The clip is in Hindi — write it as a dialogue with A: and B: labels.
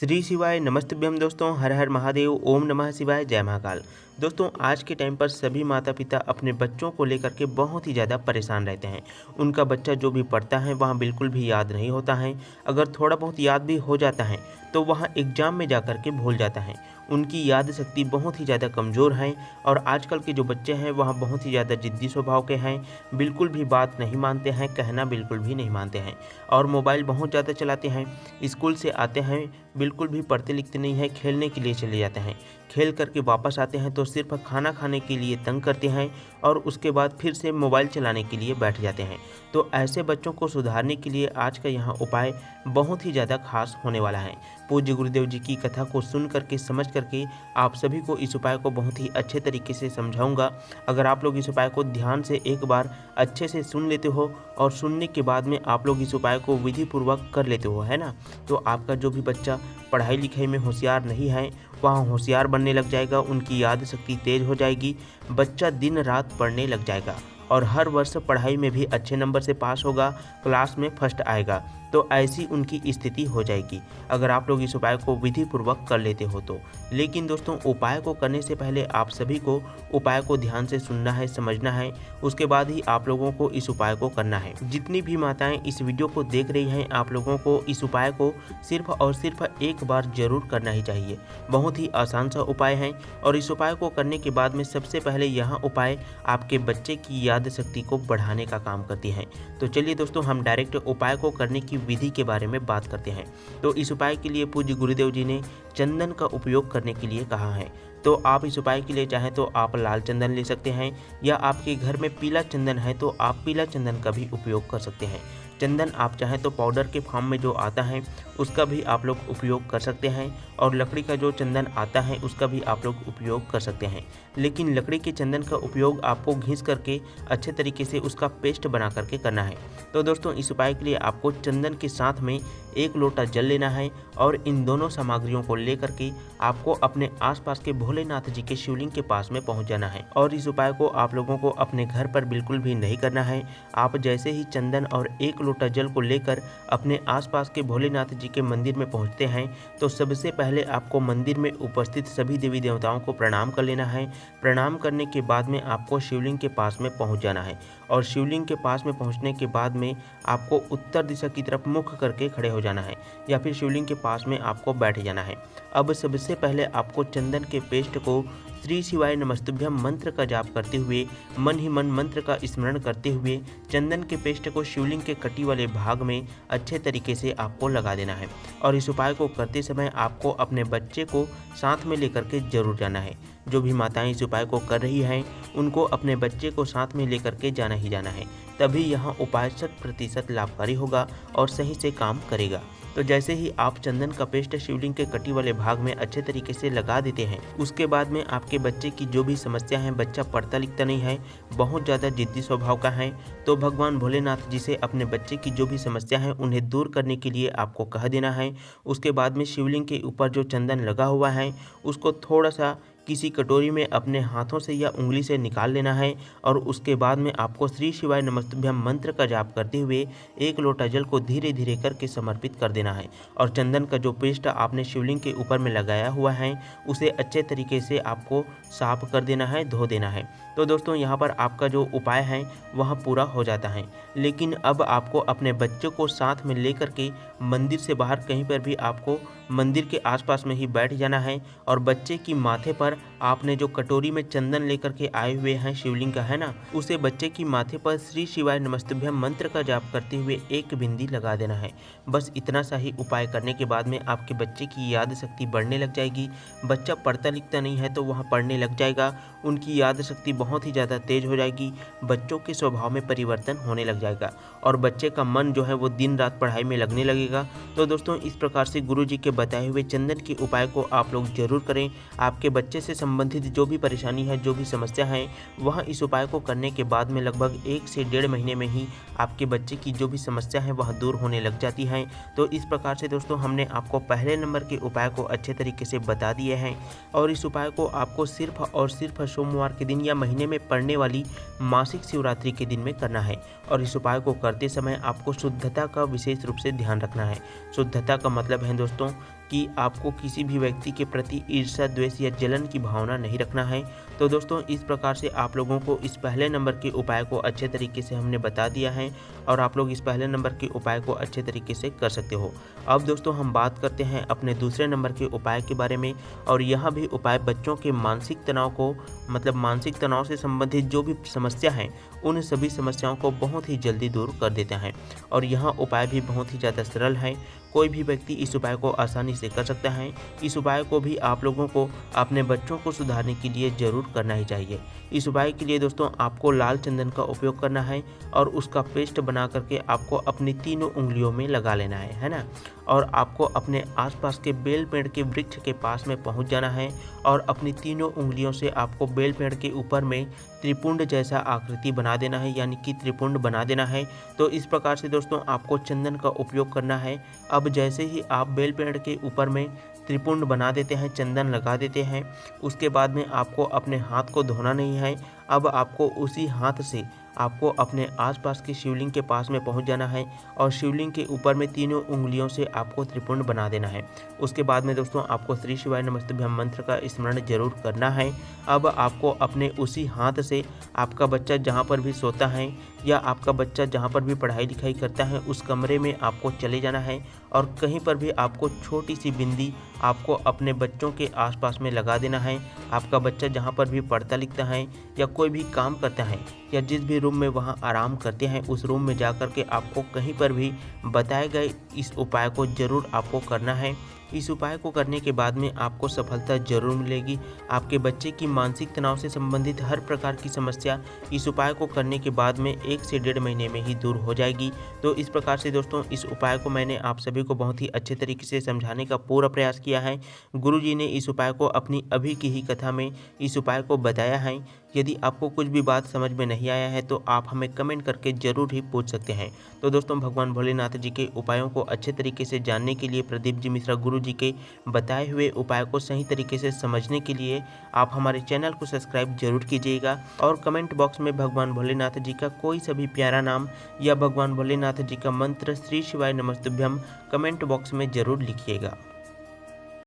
A: श्री शिवाय नमस्तुभ्यम दोस्तों, हर हर महादेव, ओम नमः शिवाय, जय महाकाल। दोस्तों आज के टाइम पर सभी माता पिता अपने बच्चों को लेकर के बहुत ही ज़्यादा परेशान रहते हैं। उनका बच्चा जो भी पढ़ता है वहाँ बिल्कुल भी याद नहीं होता है। अगर थोड़ा बहुत याद भी हो जाता है तो वहाँ एग्ज़ाम में जा कर के भूल जाता है। उनकी याद शक्ति बहुत ही ज़्यादा कमज़ोर है और आजकल के जो बच्चे हैं वहाँ बहुत ही ज़्यादा ज़िद्दी स्वभाव के हैं। बिल्कुल भी बात नहीं मानते हैं, कहना बिल्कुल भी नहीं मानते हैं और मोबाइल बहुत ज़्यादा चलाते हैं। स्कूल से आते हैं बिल्कुल भी पढ़ते लिखते नहीं हैं, खेलने के लिए चले जाते हैं। खेल करके वापस आते हैं तो सिर्फ खाना खाने के लिए तंग करते हैं और उसके बाद फिर से मोबाइल चलाने के लिए बैठ जाते हैं। तो ऐसे बच्चों को सुधारने के लिए आज का यहाँ उपाय बहुत ही ज़्यादा खास होने वाला है। पूज्य गुरुदेव जी की कथा को सुन करके समझ करके आप सभी को इस उपाय को बहुत ही अच्छे तरीके से समझाऊंगा। अगर आप लोग इस उपाय को ध्यान से एक बार अच्छे से सुन लेते हो और सुनने के बाद में आप लोग इस उपाय को विधिपूर्वक कर लेते हो, है ना, तो आपका जो भी बच्चा पढ़ाई लिखाई में होशियार नहीं है वहाँ होशियार बनने लग जाएगा। उनकी याद शक्ति तेज हो जाएगी। बच्चा दिन रात पढ़ने लग जाएगा और हर वर्ष पढ़ाई में भी अच्छे नंबर से पास होगा, क्लास में फर्स्ट आएगा। तो ऐसी उनकी स्थिति हो जाएगी अगर आप लोग इस उपाय को विधि पूर्वक कर लेते हो तो। लेकिन दोस्तों उपाय को करने से पहले आप सभी को उपाय को ध्यान से सुनना है, समझना है, उसके बाद ही आप लोगों को इस उपाय को करना है। जितनी भी माताएं इस वीडियो को देख रही हैं आप लोगों को इस उपाय को सिर्फ और सिर्फ एक बार जरूर करना ही चाहिए। बहुत ही आसान सा उपाय है और इस उपाय को करने के बाद में सबसे पहले यहाँ उपाय आपके बच्चे की याद शक्ति को बढ़ाने का काम करती है। तो चलिए दोस्तों हम डायरेक्ट उपाय को करने की विधि के बारे में बात करते हैं। तो इस उपाय के लिए पूज्य गुरुदेव जी ने चंदन का उपयोग करने के लिए कहा है। तो आप इस उपाय के लिए चाहें तो आप लाल चंदन ले सकते हैं या आपके घर में पीला चंदन है तो आप पीला चंदन का भी उपयोग कर सकते हैं। चंदन आप चाहें तो पाउडर के फॉर्म में जो आता है उसका भी आप लोग उपयोग कर सकते हैं और लकड़ी का जो चंदन आता है उसका भी आप लोग उपयोग कर सकते हैं। लेकिन लकड़ी के चंदन का उपयोग आपको घिस करके अच्छे तरीके से उसका पेस्ट बना करके करना है। तो दोस्तों इस उपाय के लिए आपको चंदन के साथ में 1 लोटा जल लेना है और इन दोनों सामग्रियों को लेकर के आपको अपने आसपास के भोलेनाथ जी के शिवलिंग के पास में पहुंच जाना है। और इस उपाय को आप लोगों को अपने घर पर बिल्कुल भी नहीं करना है। आप जैसे ही चंदन और 1 लोटा जल को लेकर अपने आसपास के भोलेनाथ जी के मंदिर में पहुंचते हैं तो सबसे पहले आपको मंदिर में उपस्थित सभी देवी देवताओं को प्रणाम कर लेना है। प्रणाम करने के बाद में आपको शिवलिंग के पास में पहुंच जाना है और शिवलिंग के पास में पहुंचने के बाद में आपको उत्तर दिशा की तरफ मुख करके खड़े हो जाना है या फिर शिवलिंग के पास में आपको बैठ जाना है। अब सबसे पहले आपको चंदन के पेस्ट को श्री शिवाय नमस्तुभ्यम मंत्र का जाप करते हुए मन ही मन मंत्र का स्मरण करते हुए चंदन के पेस्ट को शिवलिंग के कटी वाले भाग में अच्छे तरीके से आपको लगा देना है। और इस उपाय को करते समय आपको अपने बच्चे को साथ में लेकर के जरूर जाना है। जो भी माताएं इस उपाय को कर रही हैं उनको अपने बच्चे को साथ में लेकर के जाना ही जाना है, तभी यहाँ उपाय 100% लाभकारी होगा और सही से काम करेगा। तो जैसे ही आप चंदन का पेस्ट शिवलिंग के कटी वाले भाग में अच्छे तरीके से लगा देते हैं उसके बाद में आपके बच्चे की जो भी समस्या है, बच्चा पढ़ता लिखता नहीं है, बहुत ज़्यादा जिद्दी स्वभाव का है, तो भगवान भोलेनाथ जी से अपने बच्चे की जो भी समस्या है उन्हें दूर करने के लिए आपको कह देना है। उसके बाद में शिवलिंग के ऊपर जो चंदन लगा हुआ है उसको थोड़ा सा किसी कटोरी में अपने हाथों से या उंगली से निकाल लेना है और उसके बाद में आपको श्री शिवाय नमस्तुभ्यम मंत्र का जाप करते हुए 1 लोटा जल को धीरे धीरे करके समर्पित कर देना है और चंदन का जो पेस्ट आपने शिवलिंग के ऊपर में लगाया हुआ है उसे अच्छे तरीके से आपको साफ कर देना है, धो देना है। तो दोस्तों यहाँ पर आपका जो उपाय है वह पूरा हो जाता है। लेकिन अब आपको अपने बच्चे को साथ में लेकर के मंदिर से बाहर कहीं पर भी आपको मंदिर के आसपास में ही बैठ जाना है और बच्चे की माथे पर आपने जो कटोरी में चंदन लेकर के आए हुए हैं शिवलिंग का, है ना, उसे बच्चे की माथे पर श्री शिवाय नमस्तुभ्यम मंत्र का जाप करते हुए 1 बिंदी लगा देना है। बस इतना सा ही उपाय करने के बाद में आपके बच्चे की याद शक्ति बढ़ने लग जाएगी। बच्चा पढ़ता लिखता नहीं है तो वहाँ पढ़ने लग जाएगा, उनकी याद शक्ति बहुत ही ज़्यादा तेज हो जाएगी, बच्चों के स्वभाव में परिवर्तन होने लग जाएगा और बच्चे का मन जो है वो दिन रात पढ़ाई में लगने लगेगा। तो दोस्तों इस प्रकार से गुरु जी के बताए हुए चंदन के उपाय को आप लोग जरूर करें। आपके बच्चे से संबंधित जो भी परेशानी है, जो भी समस्या है, वह इस उपाय को करने के बाद में लगभग 1 से 1.5 महीने में ही आपके बच्चे की जो भी समस्या है वह दूर होने लग जाती है। तो इस प्रकार से दोस्तों हमने आपको पहले नंबर के उपाय को अच्छे तरीके से बता दिए हैं और इस उपाय को आपको सिर्फ और सिर्फ सोमवार के दिन या महीने में पड़ने वाली मासिक शिवरात्रि के दिन में करना है। और इस उपाय को करते समय आपको शुद्धता का विशेष रूप से ध्यान रखना है। शुद्धता का मतलब है दोस्तों कि आपको किसी भी व्यक्ति के प्रति ईर्ष्या, द्वेष या जलन की भावना नहीं रखना है। तो दोस्तों इस प्रकार से आप लोगों को इस पहले नंबर के उपाय को अच्छे तरीके से हमने बता दिया है और आप लोग इस पहले नंबर के उपाय को अच्छे तरीके से कर सकते हो। अब दोस्तों हम बात करते हैं अपने दूसरे नंबर के उपाय के बारे में, और यह भी उपाय बच्चों के मानसिक तनाव को, मतलब मानसिक तनाव से संबंधित जो भी समस्या है उन सभी समस्याओं को बहुत ही जल्दी दूर कर देता है। और यह उपाय भी बहुत ही ज़्यादा सरल है, कोई भी व्यक्ति इस उपाय को आसानी से कर सकता है। इस उपाय को भी आप लोगों को अपने बच्चों को सुधारने के लिए ज़रूर करना ही चाहिए। इस उपाय के लिए दोस्तों आपको लाल चंदन का उपयोग करना है और उसका पेस्ट बना करके आपको अपनी तीनों उंगलियों में लगा लेना है ना। और आपको अपने आसपास के बेल पेड़ के वृक्ष के पास में पहुंच जाना है और अपनी तीनों उंगलियों से आपको बेल पेड़ के ऊपर में त्रिपुंड जैसा आकृति बना देना है, यानी कि त्रिपुंड बना देना है। तो इस प्रकार से दोस्तों आपको चंदन का उपयोग करना है। अब जैसे ही आप बेल पेड़ के ऊपर में त्रिपुंड बना देते हैं, चंदन लगा देते हैं, उसके बाद में आपको अपने हाथ को धोना नहीं है। अब आपको उसी हाथ से आपको अपने आसपास के शिवलिंग के पास में पहुंच जाना है और शिवलिंग के ऊपर में तीनों उंगलियों से आपको त्रिपुंड बना देना है। उसके बाद में दोस्तों आपको श्री शिवाय नमस्तुभ्यम मंत्र का स्मरण जरूर करना है। अब आपको अपने उसी हाथ से आपका बच्चा जहां पर भी सोता है या आपका बच्चा जहां पर भी पढ़ाई लिखाई करता है उस कमरे में आपको चले जाना है और कहीं पर भी आपको छोटी सी बिंदी आपको अपने बच्चों के आसपास में लगा देना है। आपका बच्चा जहां पर भी पढ़ता लिखता है या कोई भी काम करता है या जिस भी रूम में वहां आराम करते हैं उस रूम में जा कर के आपको कहीं पर भी बताए गए इस उपाय को ज़रूर आपको करना है। इस उपाय को करने के बाद में आपको सफलता जरूर मिलेगी। आपके बच्चे की मानसिक तनाव से संबंधित हर प्रकार की समस्या इस उपाय को करने के बाद में 1 से 1.5 महीने में ही दूर हो जाएगी। तो इस प्रकार से दोस्तों इस उपाय को मैंने आप सभी को बहुत ही अच्छे तरीके से समझाने का पूरा प्रयास किया है। गुरुजी ने इस उपाय को अपनी अभी की ही कथा में इस उपाय को बताया है। यदि आपको कुछ भी बात समझ में नहीं आया है तो आप हमें कमेंट करके ज़रूर ही पूछ सकते हैं। तो दोस्तों भगवान भोलेनाथ जी के उपायों को अच्छे तरीके से जानने के लिए, प्रदीप जी मिश्रा गुरु जी के बताए हुए उपाय को सही तरीके से समझने के लिए आप हमारे चैनल को सब्सक्राइब जरूर कीजिएगा और कमेंट बॉक्स में भगवान भोलेनाथ जी का कोई सा भी प्यारा नाम या भगवान भोलेनाथ जी का मंत्र श्री शिवाय नमस्तुभ्यम कमेंट बॉक्स में ज़रूर लिखिएगा।